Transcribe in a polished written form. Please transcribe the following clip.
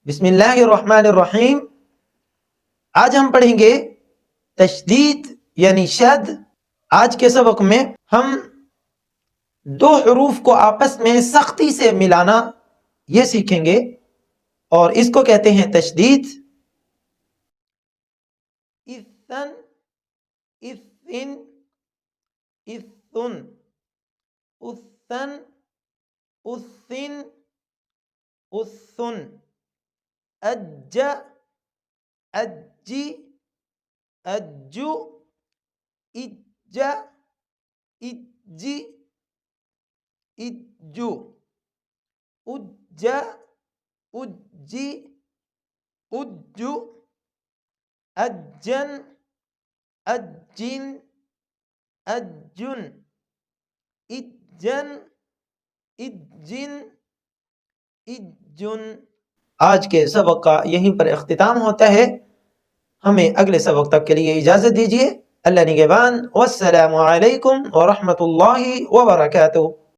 बिस्मिल्लाहिर्रहमानिर्रहीम। आज हम पढ़ेंगे तशदीद यानी शद। आज के सबक में हम दो हरूफ को आपस में सख्ती से मिलाना ये सीखेंगे और इसको कहते हैं तशदीद। इसन, इसिन, इस्सुन, उस्सन, उस्सिन, उस्सुन, अज्ज, अज्जी, अज्जु, इज्ज, इज्जी, इज्जु, उज्ज, उज्जी, उज्जु, अज्जन, अज्जिन, अज्जुन, इज्जन, इज्जिन, इज्जुन। आज के सबक का यहीं पर इख्तिताम होता है। हमें अगले सबक तक के लिए इजाजत दीजिए। अल्लाह निगहबान। वस्सलामु अलैकुम व रहमतुल्लाहि व बरकातुहू।